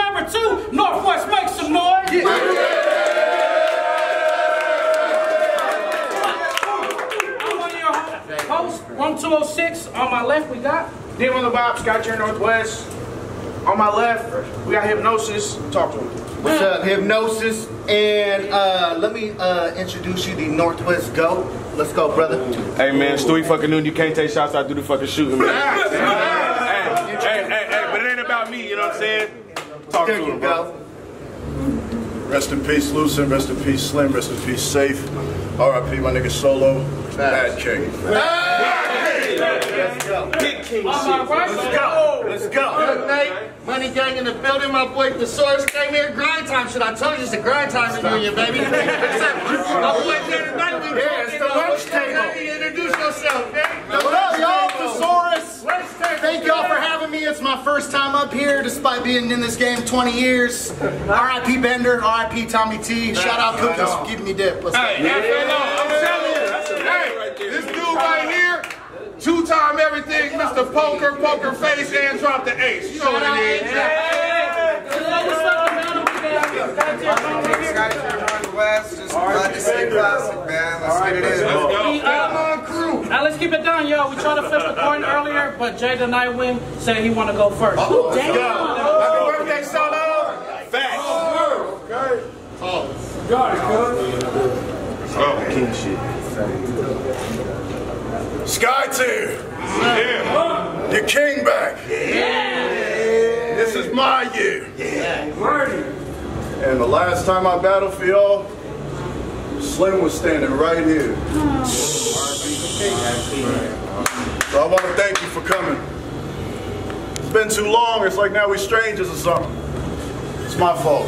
member 2, Northwest, make some noise. I'm one of your hosts, 1206. On my left, we got Dim on the Bob, Scott here, Northwest. On my left, we got Hypnosis. Talk to him. What's up, Hypnosis? And let me introduce you to Northwest Go. Let's go, brother. Hey man, Stewie fucking noon. You can't take shots out through the fucking shooting, man. Hey, but it ain't about me. You know what I'm saying? Talk to him, bro. Rest in peace, Lucen. Rest in peace, Slim. Rest in peace, Safe. R.I.P. my nigga Solo. Bad King. Let's go. Big King shit. Let's go. Good night. Money Gang in the building. My boy Thesaurus came here. Grind time shit. I told you it's the grind time reunion, baby. What's up? My boy here tonight. It's the lunch table. Introduce yourself, man. What up, y'all? Thesaurus. Thank y'all for having me. It's my first time up here, despite being in this game 20 years. R.I.P. Bender. R.I.P. Tommy T. Shout out Cookies for keeping me dip. Let's go. Hey, I'm telling you. Hey, this dude right here. Two-time everything, Mr. Poker Face, and drop the ace. You know what it is. Scotty from Northwest, just glad to see classic, man. Let's get it in. Let's go. Come on, crew. Now let's keep it down, y'all. We tried to flip the coin earlier, but Jay the Nightwing said he want to go first. Oh, Damn. Happy birthday, Solo. Facts. Okay. Oh. Got it, cuz. King shit. Sky Tier. Yeah. Your king back. Yeah. This is my year. Yeah. And the last time I battled for y'all, Slim was standing right here. So I want to thank you for coming. It's been too long. It's like now we're strangers or something. It's my fault.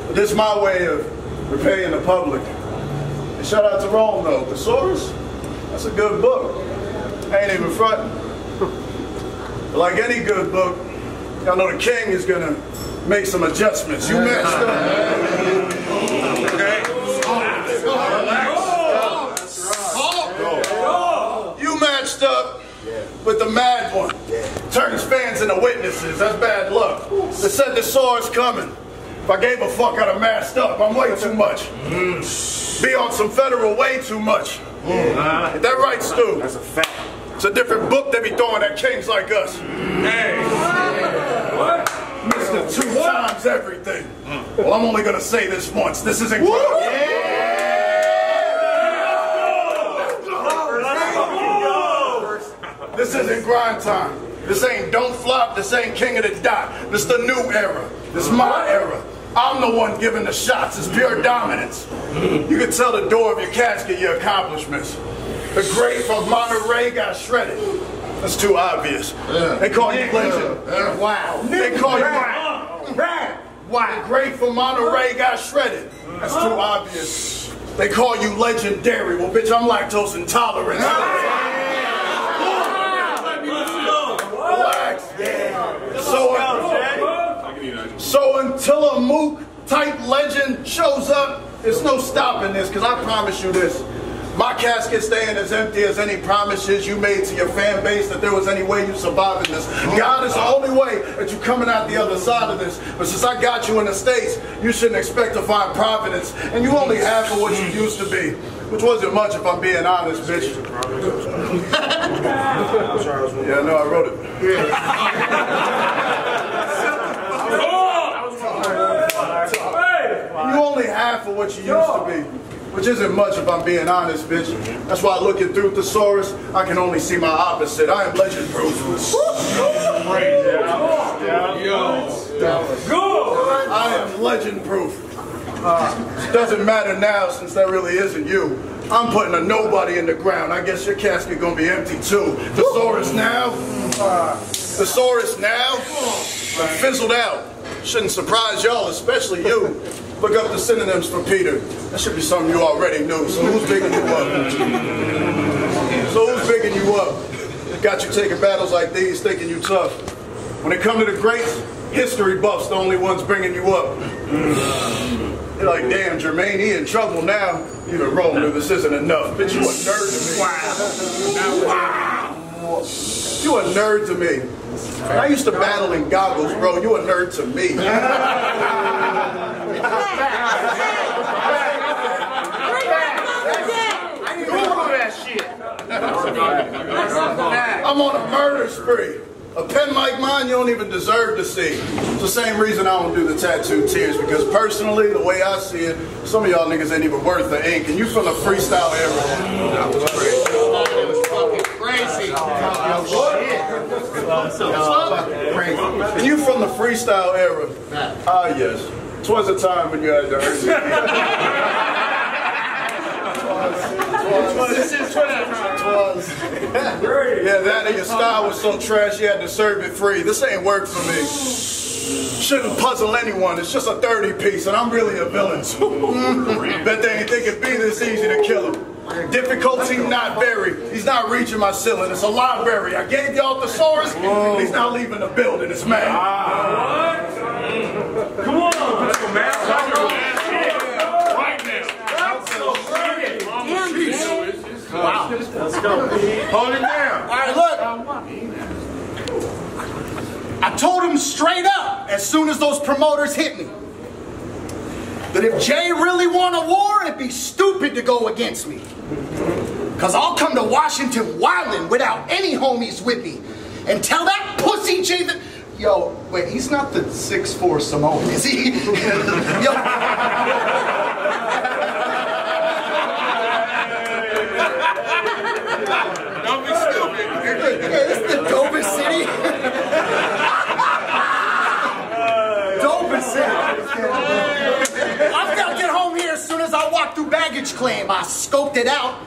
But this is my way of repaying the public. And shout out to Rome though. Thesaurus? That's a good book. I ain't even fronting. But like any good book, y'all know the king is gonna make some adjustments. You matched up. Okay? You matched up with the mad one. Turns fans into witnesses. That's bad luck. They said the sword's coming. If I gave a fuck, I'd have masked up. I'm way too much. Be on some federal way too much. Is that right, Stu? That's a fact. It's a different book they be throwing at kings like us. Hey. What? Mr. Two times everything. Well, I'm only gonna say this once. This isn't good. This isn't grind time. This ain't don't flop. This ain't king of the dot. This the new era. This my era. I'm the one giving the shots. It's pure dominance. You can tell the door of your casket your accomplishments. The great from Monterey got shredded. That's too obvious. They call you legend. Wow. They call you wow. The great from Monterey got shredded. That's too obvious. They call you legendary. Well, bitch, I'm lactose intolerant. Relax. So until a Mook type legend shows up, there's no stopping this, because I promise you this. My casket staying as empty as any promises you made to your fan base that there was any way you surviving this. God is the only way that you coming out the other side of this. But since I got you in the States, you shouldn't expect to find providence. And you only half of what you used to be. Which wasn't much if I'm being honest, bitch. Yeah, no, I wrote it. You only half of what you used to be. Which isn't much if I'm being honest, bitch. That's why looking through Thesaurus, I can only see my opposite. I am legend proof. I am legend proof. It doesn't matter now since that really isn't you. I'm putting a nobody in the ground. I guess your casket gonna be empty too. Thesaurus now? Thesaurus now? Fizzled out. Shouldn't surprise y'all, especially you. Look up the synonyms for Peter. That should be something you already knew. So who's bigging you up? Got you taking battles like these, thinking you tough. When it comes to the greats, history buffs the only ones bringing you up. You're like, damn, Jermaine, he in trouble now. Even Roman, this isn't enough. Bitch, you a nerd to me. Wow. You a nerd to me. When I used to battle in goggles, bro. You a nerd to me. I'm on a murder spree. A pen like mine, you don't even deserve to see. It's the same reason I don't do the tattoo tears, because personally, the way I see it, some of y'all niggas ain't even worth the ink, and you from the freestyle era. That was crazy. It was fucking crazy. And you from the freestyle era. Ah, yes. 'Twas a time when you had to earn it. Yeah, that and your style was so trash you had to serve it free. This ain't work for me. Shouldn't puzzle anyone. It's just a 30 piece, and I'm really a villain. Bet they ain't think it'd be this easy to kill him. Difficulty not very. He's not reaching my ceiling. It's a library. I gave y'all thesaurus. He's not leaving the building. It's mad. Come on. Let's go, man. Wow. Let's go. Hold it down. All right, look. I told him straight up as soon as those promoters hit me that if Jay really won a war, it'd be stupid to go against me. Because I'll come to Washington wildin' without any homies with me and tell that pussy Jay that... Yo, wait, he's not the 6'4" Samoan, is he? Yo. Don't be stupid. This is the dopest city. Dopest city. I felt at home here as soon as I walked through baggage claim. I scoped it out.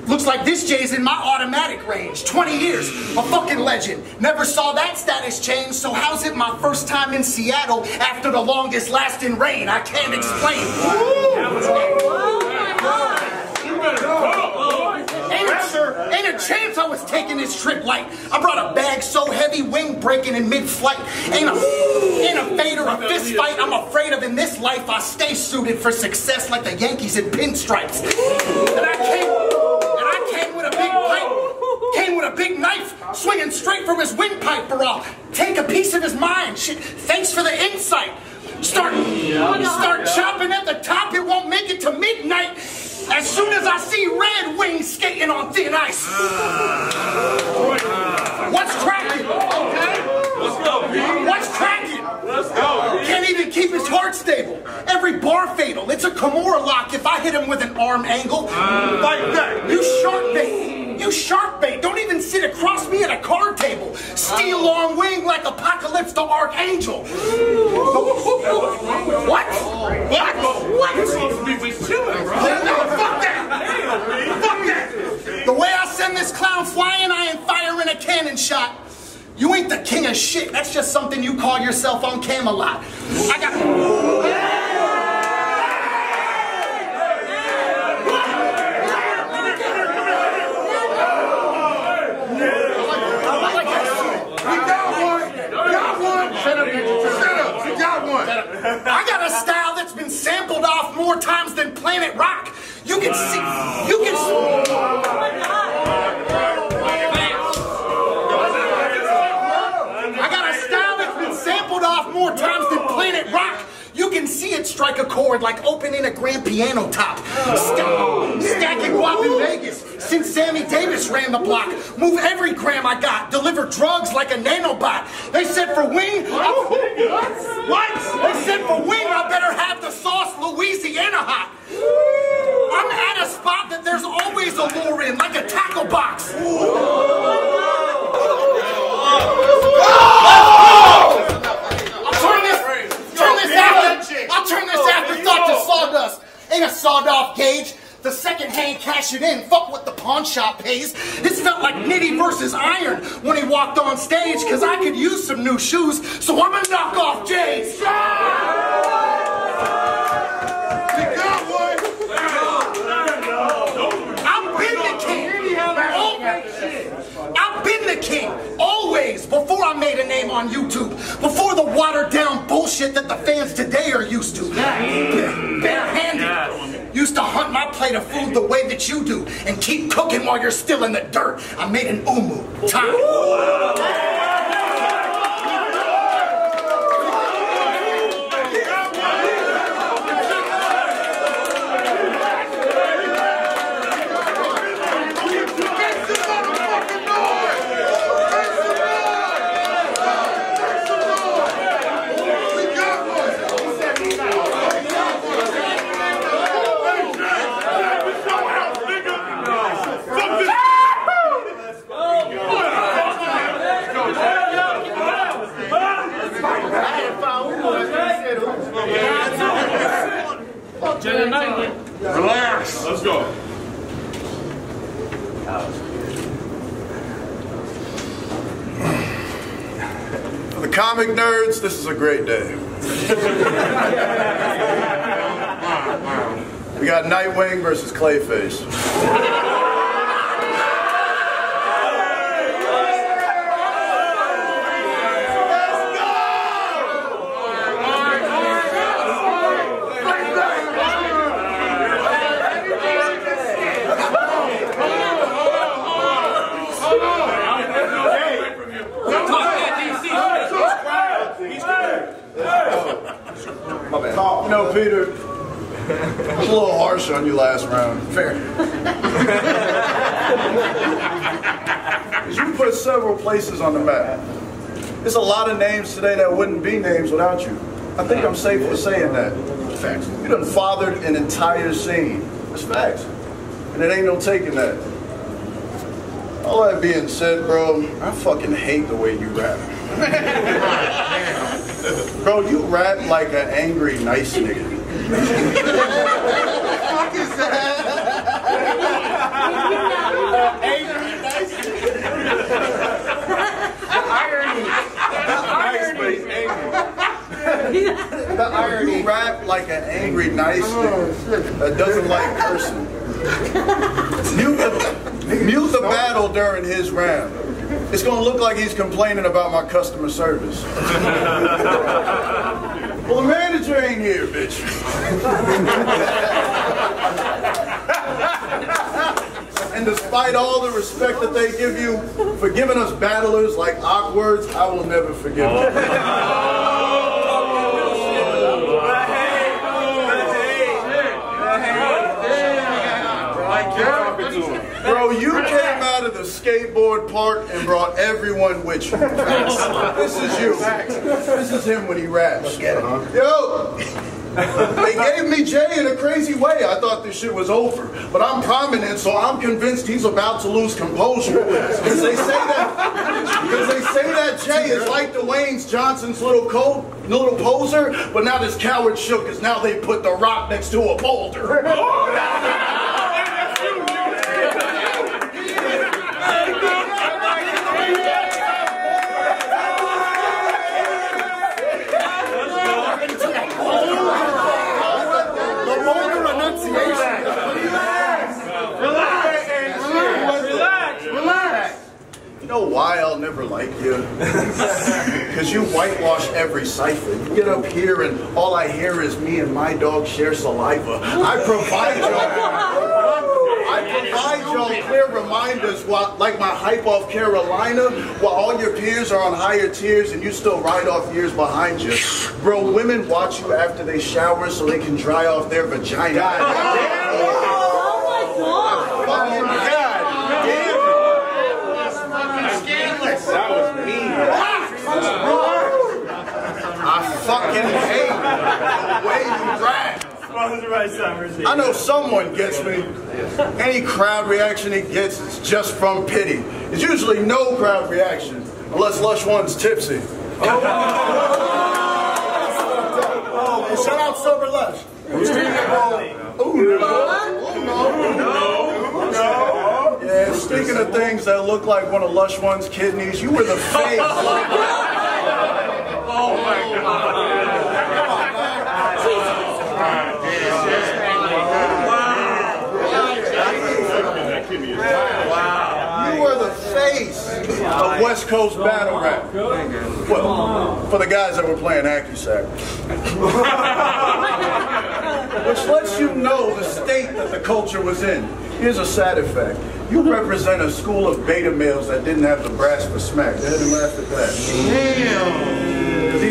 Looks like this Jay's in my automatic range. 20 years, a fucking legend. Never saw that status change, so how's it my first time in Seattle after the longest lasting rain? I can't explain. Ain't a chance I was taking this trip light. I brought a bag so heavy, wing breaking in mid-flight. Ain't a fade or a fist fight I'm afraid of in this life. I stay suited for success like the Yankees in pinstripes. And I came with a big pipe, came with a big knife, swinging straight from his windpipe, or I'll take a piece of his mind. Shit, thanks for the insight. Start chopping at the top, it won't make it to midnight. As soon as I see Red Wings skating on thin ice. What's cracking? Okay? Let's go, B. What's cracking? Let's go. Can't even keep his heart stable. Every bar fatal. It's a Kimura lock if I hit him with an arm angle. Like that. You shark bait. You shark bait. Don't even sit across me at a card table. Steel on wing like Apocalypse the Archangel. What? What? What? We're supposed to be with chilling, bro. Fuck that! Fuck that! The way I send this clown flying, I ain't firing a cannon shot. You ain't the king of shit. That's just something you call yourself on Camelot. I got... I got a style that's been sampled off more times than Planet Rock. You can see, you can see. I got a style that's been sampled off more times than Planet Rock. You can see it strike a chord like opening a grand piano top. Stacking guap in Vegas since Sammy Davis ran the block. Move every gram I got. Deliver drugs like a nanobot. They said for wing... What? They said for wing I better have the sauce Louisiana hot. I'm at a spot that there's always a lure in, like a tackle box. I'll turn this afterthought to sawdust. Ain't a sawed-off gauge. The second-hand cash it in. Fuck what the pawn shop pays. This felt like Nitty versus Iron when he walked on stage, because I could use some new shoes, so I'm gonna knock off Jay's. I've been the king. I've been the king. Always. Before I made a name on YouTube. Before the watered-down bullshit that the fans today are used to. Barehanded. Used to hunt my plate of food the way that you do and keep cooking while you're still in the dirt. I made an umu. Time. Relax. Let's go. For the comic nerds, this is a great day. We got Nightwing versus Clayface. You know, Peter, I was a little harsh on you last round. Fair. You put several places on the map. There's a lot of names today that wouldn't be names without you. I think I'm safe for saying that. Facts. You done fathered an entire scene. That's facts. And it ain't no taking that. All that being said, bro, I fucking hate the way you rap. Bro, you rap like an angry, nice nigga. What the fuck is that? Angry, nice nigga. The irony. You rap like an angry, nice nigga that doesn't like cursing. Mute the battle during his round. It's gonna look like he's complaining about my customer service. Well, the manager ain't here, bitch. And despite all the respect that they give you for giving us battlers like Awkwards, I will never forgive them. Bro, you came out of the skateboard park and brought everyone with you. This is you. This is him when he raps. Yo! They gave me Jay in a crazy way. I thought this shit was over. But I'm prominent, so I'm convinced he's about to lose composure. Because they say that Jay is like Dwayne Johnson's little poser, but now this coward shook because now they put The Rock next to a boulder. You know why I'll never like you? Because you whitewash every cipher. You get up here and all I hear is me and my dog share saliva. I provide y'all clear reminders like my hype off Carolina, while all your peers are on higher tiers and you still ride off years behind you. Bro, women watch you after they shower so they can dry off their vagina. Oh my God. That was mean. I fucking hate the way you rap. I know someone gets me. Any crowd reaction he gets is just from pity. It's usually no crowd reaction, unless Lush One's tipsy. Oh, shout out Sober Lush. Yeah, speaking of things that look like one of Lush One's kidneys, you were the face. Oh my God. You were the face of West Coast battle rap. Well, for the guys that were playing hacky sack. Which lets you know the state that the culture was in. Here's a sad effect. You represent a school of beta males that didn't have the brass for smack. They didn't laugh at that. Damn. Because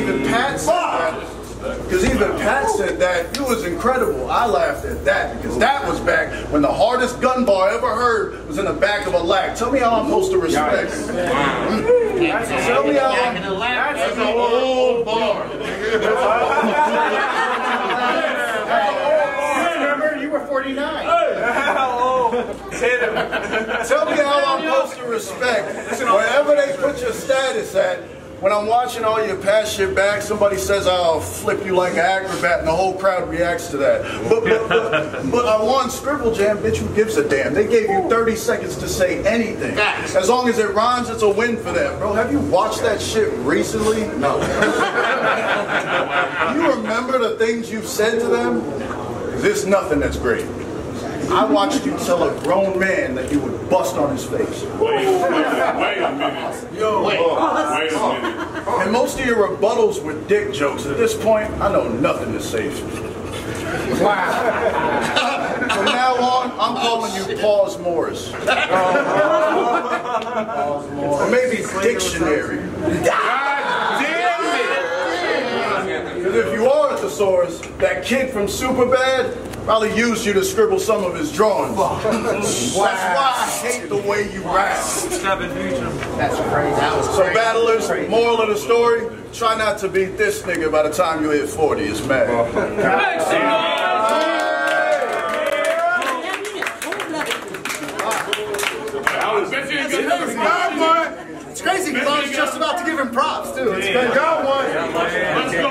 even Pat said that. You was incredible. I laughed at that because that was back when the hardest gun bar I ever heard was in the back of a lag. Tell me how I'm supposed to respect it. Tell me how I'm... That's an old bar. Remember, you were 49. Tell me how I'm supposed to respect wherever they put your status at. When I'm watching all your past shit back, somebody says I'll flip you like an acrobat, and the whole crowd reacts to that. But I won Scribble Jam, bitch, who gives a damn? They gave you 30 seconds to say anything. As long as it rhymes, it's a win for them, bro. Have you watched that shit recently? No. You remember the things you've said to them? There's nothing that's great. I watched you tell a grown man that you would bust on his face. Wait a minute. Wait a minute. And most of your rebuttals were dick jokes. At this point, I know nothing to say. Wow. From now on, I'm calling you Pause Morris. Or maybe Dictionary. God damn it! Because if you are a thesaurus, that kid from Superbad probably used you to scribble some of his drawings. That's why I hate the way you rap. That's crazy. That was So battlers, moral of the story, try not to beat this nigga by the time you hit 40. It's mad. It's crazy because I was just about to give him props too. It's crazy. Let's go.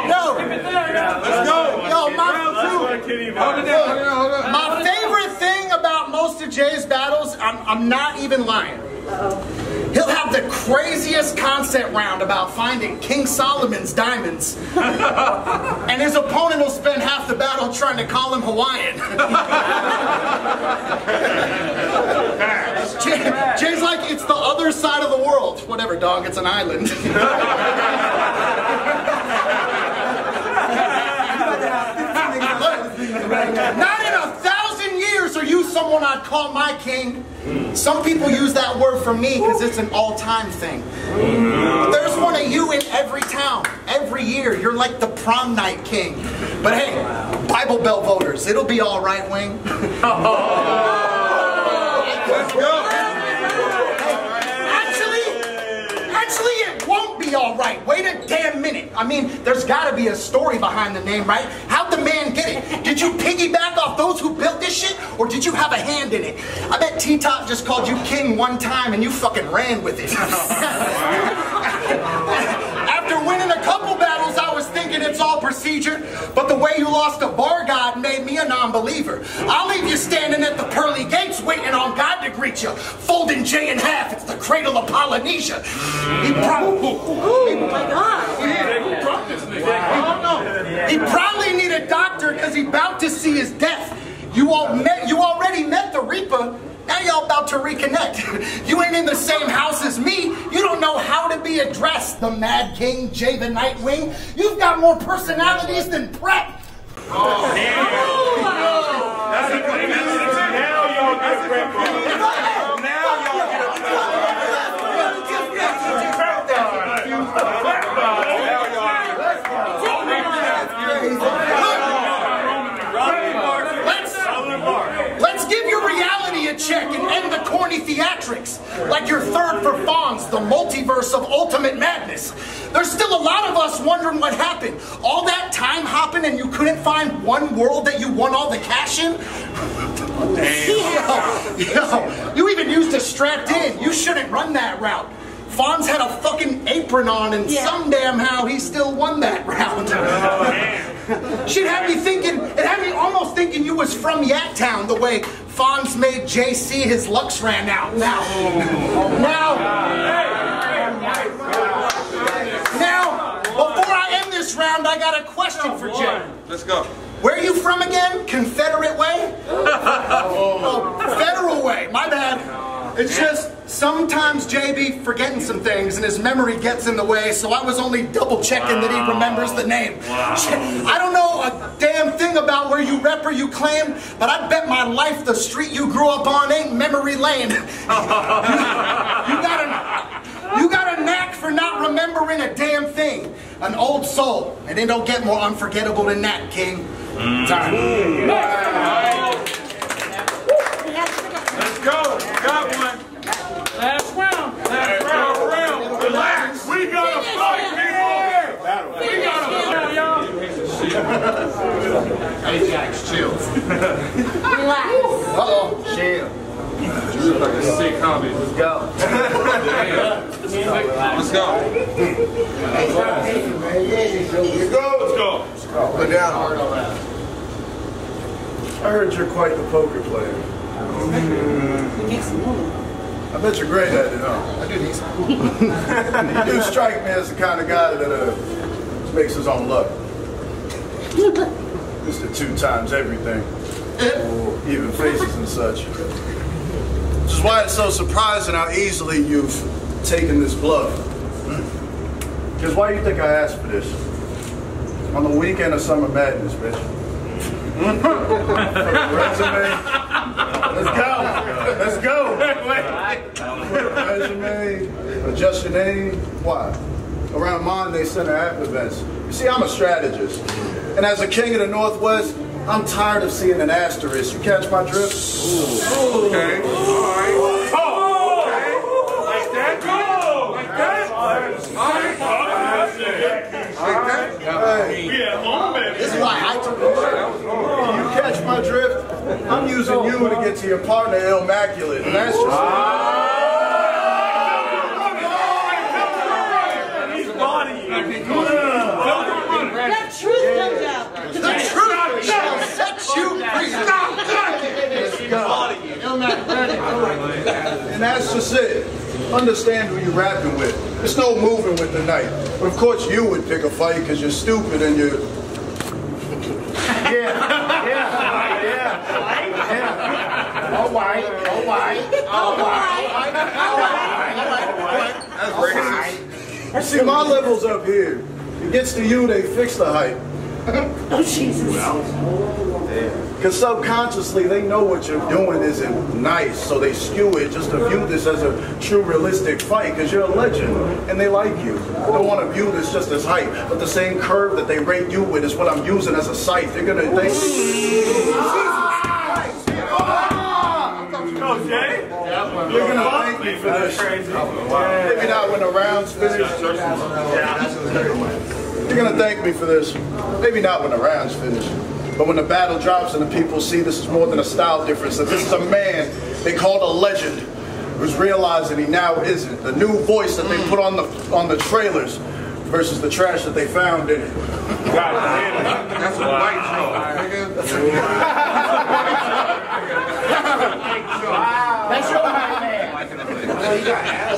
No. Let's go. Yo, my favorite thing about most of Jay's battles, I'm not even lying. He'll have the craziest concept round about finding King Solomon's diamonds. And his opponent will spend half the battle trying to call him Hawaiian. Jay's like, it's the other side of the world. Whatever, dog, it's an island. Not in 1,000 years are you someone I'd call my king. Some people use that word for me because it's an all-time thing. There's one of you in every town, every year. You're like the prom night king. But hey, Bible Belt voters, it'll be all right, Wing. Let's go. Actually, it won't be all right. Wait a damn minute. I mean, there's got to be a story behind the name, right? How'd the man get it? Did you piggyback off those who built this shit, or did you have a hand in it? I bet T-Top just called you king one time and you fucking ran with it. After winning a couple battles, I was thinking it's all procedure, but the way you lost to Bar God made me a non-believer. I'll leave you standing at the pearly gates waiting on God to greet you, folding Jay in half. It's the cradle of Polynesia. He probably... Oh my God. He probably need a doctor because he's about to see his death. You already met the Reaper. Now y'all about to reconnect. You ain't in the same house as me. You don't know how to be addressed. The Mad King, Jay the Nightwing. You've got more personalities than Prep. Oh, damn. That's a good answer. Now y'all get Prep. Now y'all get Let's give your reality a check and end the corny theatrics. Like your third for Fonz, the multiverse of ultimate madness. There's still a lot of us wondering what happened. All that time hopping and you couldn't find one world that you won all the cash in? Yo, you even used a strapped in. You shouldn't run that route. Fonz had a fucking apron on and some damn how he still won that round. Shit had me thinking, it had me almost thinking you was from Yaktown the way Fonz made JC his Lux ran out. Now, before I end this round, I got a question for Jay. Let's go. Where are you from again? Confederate way? Oh, Federal way, my bad. It's just sometimes JB forgetting some things and his memory gets in the way, so I was only double checking that he remembers the name. I don't know a damn thing about where you rep or you claim, but I bet my life the street you grew up on ain't memory lane. You got a knack for not remembering a damn thing. An old soul, and it don't get more unforgettable than that, King. Time. Let's go. Got one. Last round. Last round. Relax. We got to fight, people. We got to fight, y'all. Ajax, chill. Relax. Uh-oh, chill. You look like a sick hobby. Let's go. Let's go. Let's go. Put down. I heard you're quite the poker player. I bet you're great at it, huh? I do need some. You do strike me as the kind of guy that makes his own luck. Mr. 2 times everything. Even faces and such. Which is why it's so surprising how easily you've taken this bluff. Because why do you think I asked for this? On the weekend of Summer Madness, bitch. Resume. Let's go. Let's go. Resume. Adjust your name. Why? Around mine, they center app events. You see, I'm a strategist. And as a king of the Northwest, I'm tired of seeing an asterisk. You catch my drift? Ooh. Okay. All right. Oh, okay. Like that? Go. Like that? All right. Hey. This is why I took it. You catch my drift? I'm using you to get to your partner, Immaculate. And that's just... That truth comes out. The truth shall set you free. And that's just it. Understand who you're rapping with. There's no moving with the night. But of course you would pick a fight because you're stupid and you're... Yeah. All right. That's racist. See, my level's up here. It gets to you, they fix the hype. Oh, Jesus. Because subconsciously, they know what you're doing isn't nice, so they skew it just to view this as a true, realistic fight, because you're a legend, and they like you. They don't want to view this just as hype, but the same curve that they rate you with is what I'm using as a sight. They're going to think... You're going to thank me for this. Maybe not when the round's finished. You're going to thank me for this. Maybe not when the round's finished. But when the battle drops and the people see this is more than a style difference, that this is a man they called a legend who's realizing he now isn't. The new voice that they put on the trailers versus the trash that they found in it. That's a white joke, nigga. That's your hype man.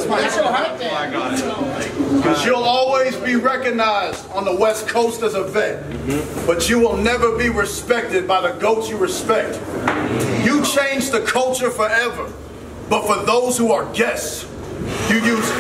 That's your hype man. Because you'll always be recognized on the West Coast as a vet, but you will never be respected by the goats you respect. You change the culture forever, but for those who are guests, you use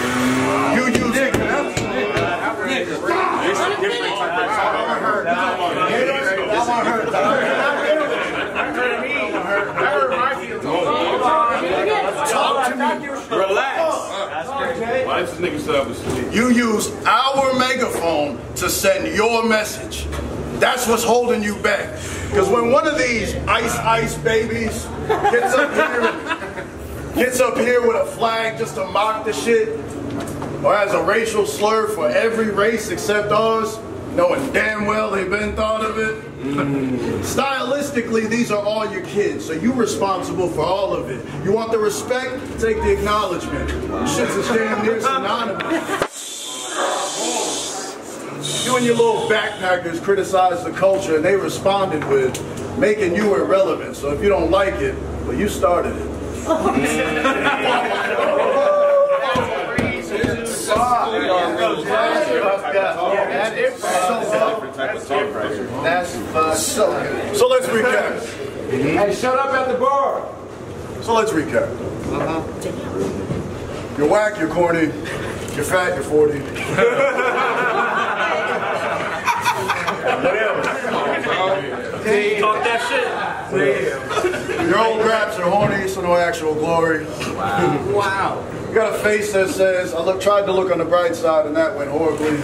You use our megaphone to send your message. That's what's holding you back. Because when one of these ice babies gets up here with a flag just to mock the shit, or has a racial slur for every race except ours, knowing damn well they've been thought of it. Stylistically, these are all your kids, so you're responsible for all of it. You want the respect? Take the acknowledgement. Shit's a damn near synonymous. You and your little backpackers criticized the culture, and they responded with making you irrelevant. So if you don't like it, well, you started it. So let's recap. Hey, shut up at the bar. So let's recap. You're whack, you're corny, you're fat, you're 40. Talk that shit. Your old raps are horny, so no actual glory. Wow. You got a face that says, tried to look on the bright side and that went horribly.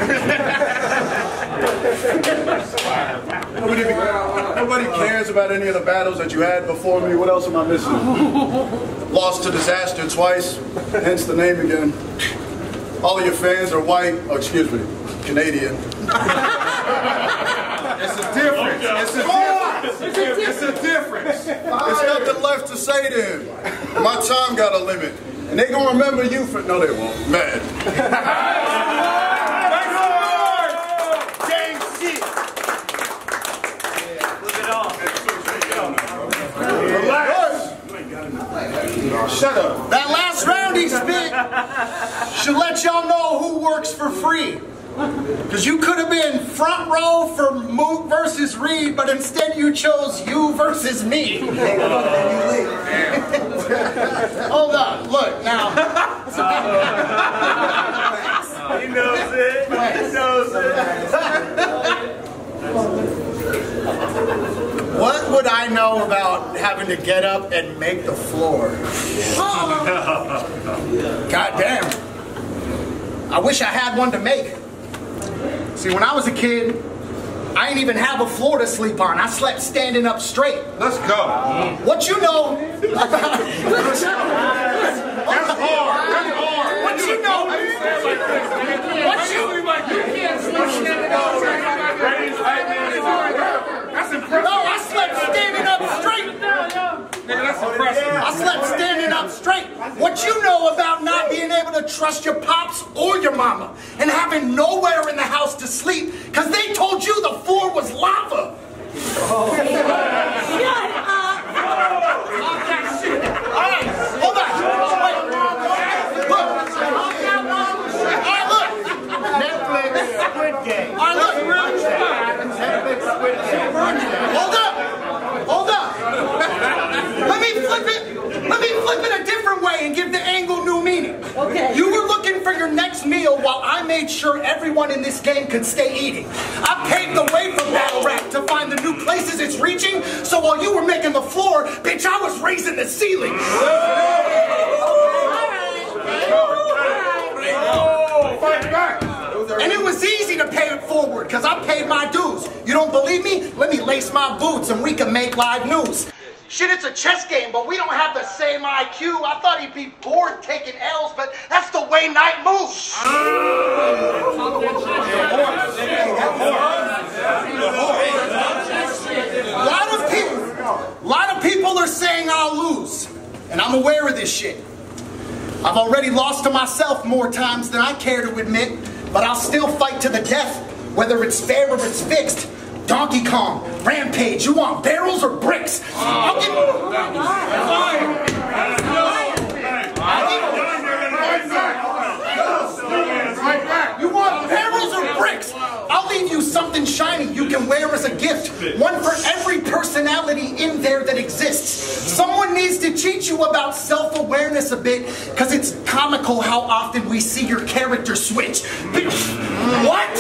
Nobody cares about any of the battles that you had before me. What else am I missing? Lost to disaster twice, hence the name again. All of your fans are white, Canadian. It's a difference. It's a difference. There's nothing left to say to him. My time got a limit. And they gonna remember you for, no they won't. Mad. Gang shit. Relax. Shut up. That last round he spit should let y'all know who works for free. Because you could have been front row for Mook versus Reed, but instead you chose you versus me. Hold on, look, now. He knows it. He knows it. What would I know about having to get up and make the floor? God damn. I wish I had one to make. See, when I was a kid, I didn't even have a floor to sleep on. I slept standing up straight. Let's go. What you know? That's hard. That's hard. What you know? That's impressive. No, I slept standing up straight. Nigga, that's impressive. I slept standing up straight. What you know about not being able to trust your pops or your mama and having nowhere in the house to sleep because they told you the floor was lava. Shut up. All right, hold on. Wait. Look. All right, look. Netflix Squid Game. All right, look. Netflix Squid Game. Hold up. Hold up. Let me flip it a different way and give the angle new meaning. Okay. You were looking for your next meal while I made sure everyone in this game could stay eating. I paved the way for Battle Rap to find the new places it's reaching, so while you were making the floor, bitch, I was raising the ceiling. Fight back. And it was easy to pay it forward, because I paid my dues. You don't believe me? Let me lace my boots and we can make live news. Shit, it's a chess game, but we don't have the same IQ. I thought he'd be bored taking L's, but that's the way Knight moves. A lot of people are saying I'll lose, and I'm aware of this shit. I've already lost to myself more times than I care to admit, but I'll still fight to the death, whether it's fair or it's fixed. Donkey Kong, Rampage, you want barrels or bricks? I'll give You want barrels or bricks? I'll leave you something shiny you can wear as a gift. One for every personality in there that exists. Someone needs to teach you about self-awareness a bit, because it's comical how often we see your character switch. What?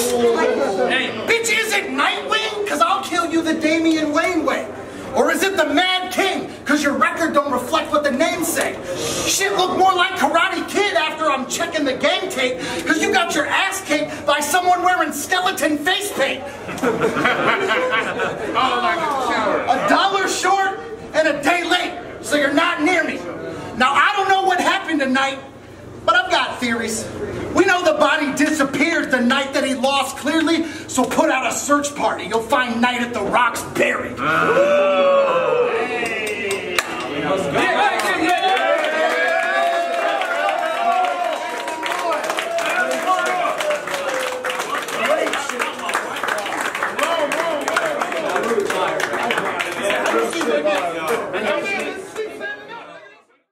Bitch, is it Nightwing? Because I'll kill you the Damian Wayne way. Or is it the Mad King? Because your record don't reflect what the names say. Shit look more like Karate Kid after I'm checking the game tape, because you got your ass kicked by someone wearing skeleton face paint. $1 short and a day late, so you're not near me. Now, I don't know what happened tonight, but I've got theories. We know the body disappeared the night that he lost clearly, so put out a search party. You'll find Night at the Rocks buried.